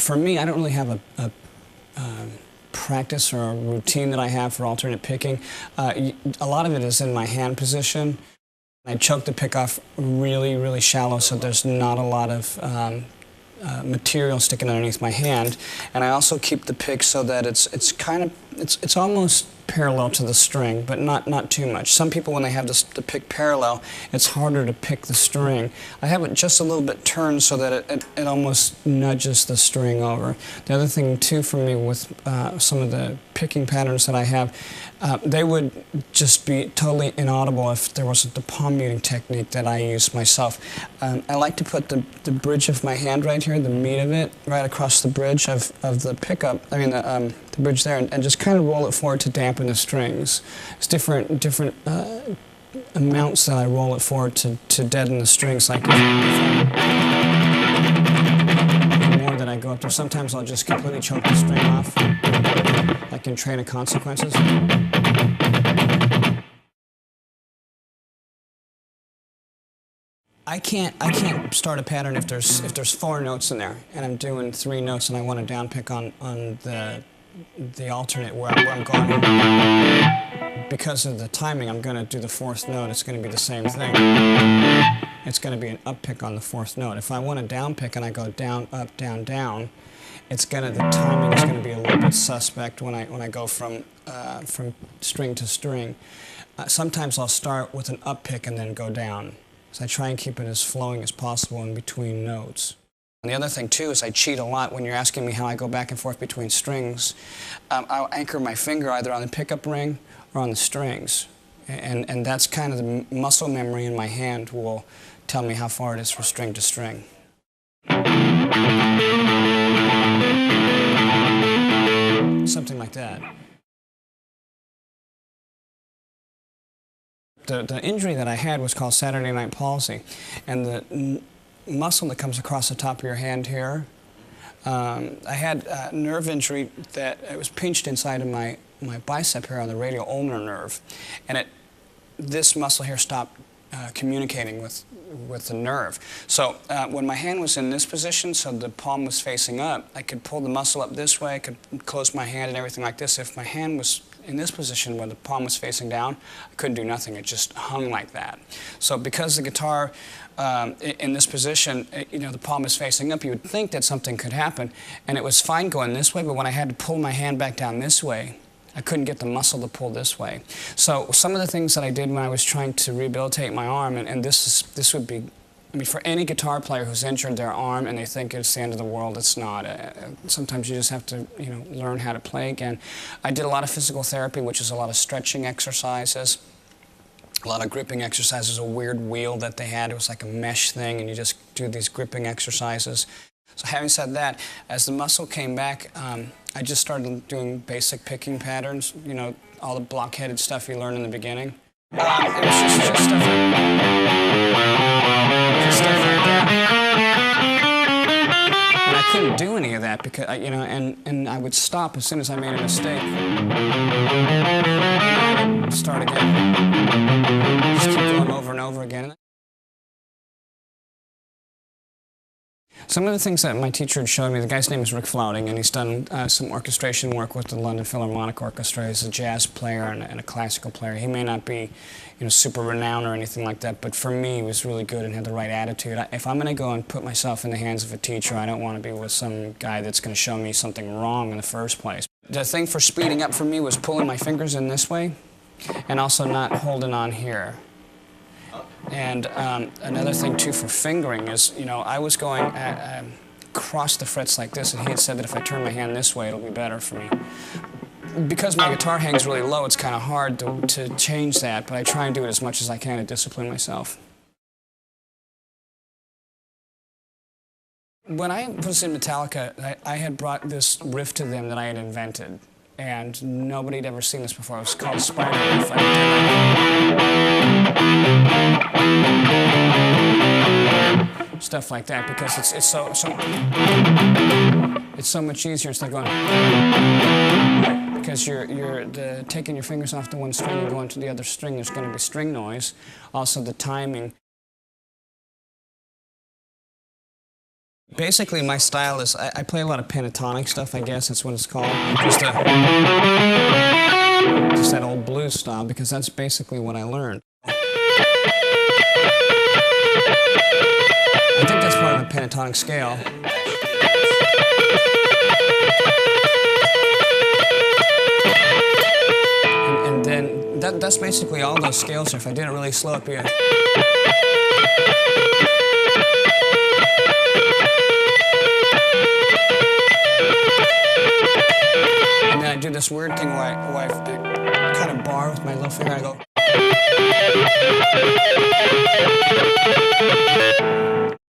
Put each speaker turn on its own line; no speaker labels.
For me, I don't really have a practice or a routine that I have for alternate picking. A lot of it is in my hand position. I choke the pick off really, really shallow so there's not a lot of material sticking underneath my hand, and I also keep the pick so that it's almost parallel to the string, but not too much. Some people, when they have the pick parallel, it's harder to pick the string. I have it just a little bit turned so that it almost nudges the string over. The other thing too for me with some of the picking patterns that I have, they would just be totally inaudible if there wasn't the palm muting technique that I use myself. I like to put the bridge of my hand right here, the meat of it, right across the bridge of the pickup, I mean the bridge there, and just kind of roll it forward to dampen the strings. It's different amounts that I roll it forward to deaden the strings. Like the more that I go up there, sometimes I'll just completely choke the string off, like in Train of Consequences. I can't start a pattern if there's 4 notes in there and I'm doing 3 notes and I want to down pick on the alternate where I'm going. Because of the timing, I'm going to do the 4th note. It's going to be the same thing. It's going to be an up pick on the 4th note. If I want a down pick and I go down, up, down, down, the timing is going to be a little bit suspect when I go from string to string. Sometimes I'll start with an up pick and then go down. So I try and keep it as flowing as possible in between notes. And the other thing too is I cheat a lot when you're asking me how I go back and forth between strings. I'll anchor my finger either on the pickup ring or on the strings. And that's kind of the muscle memory in my hand will tell me how far it is from string to string. Something like that. The injury that I had was called Saturday night palsy, and the muscle that comes across the top of your hand here, I had a nerve injury that it was pinched inside of my bicep here on the radial ulnar nerve, and this muscle here stopped communicating with the nerve. So when my hand was in this position, so the palm was facing up, I could pull the muscle up this way, I could close my hand and everything like this. If my hand was in this position where the palm was facing down, I couldn't do nothing. It just hung like that. So because the guitar in this position, the palm is facing up, you would think that something could happen, and it was fine going this way, but when I had to pull my hand back down this way, I couldn't get the muscle to pull this way. So some of the things that I did when I was trying to rehabilitate my arm, and this would be, I mean, for any guitar player who's injured their arm and they think it's the end of the world, it's not. Sometimes you just have to, learn how to play again. I did a lot of physical therapy, which is a lot of stretching exercises, a lot of gripping exercises, a weird wheel that they had. It was like a mesh thing, and you just do these gripping exercises. So having said that, as the muscle came back, I just started doing basic picking patterns, all the block-headed stuff you learn in the beginning. It was just stuff like that. And I couldn't do any of that because, and I would stop as soon as I made a mistake. And I would start again. Just keep going over and over again. Some of the things that my teacher had showed me, the guy's name is Rick Flouting, and he's done some orchestration work with the London Philharmonic Orchestra. He's a jazz player and a classical player. He may not be, super renowned or anything like that, but for me, he was really good and had the right attitude. If I'm going to go and put myself in the hands of a teacher, I don't want to be with some guy that's going to show me something wrong in the first place. The thing for speeding up for me was pulling my fingers in this way and also not holding on here. And another thing, too, for fingering is, I was going across the frets like this, and he had said that if I turn my hand this way, it'll be better for me. Because my guitar hangs really low, it's kind of hard to change that, but I try and do it as much as I can to discipline myself. When I was in Metallica, I had brought this riff to them that I had invented. And nobody had ever seen this before. It was called Spider Riff. Stuff like that, because it's so much easier instead of going, because you're taking your fingers off the one string and going to the other string. There's going to be string noise. Also the timing. Basically, my style is I play a lot of pentatonic stuff, I guess that's what it's called. Just that old blues style, because that's basically what I learned. I think that's part of the pentatonic scale. And then that's basically all those scales. If I did it really slow up here. And then I do this weird thing where I kind of bar with my little finger and I go.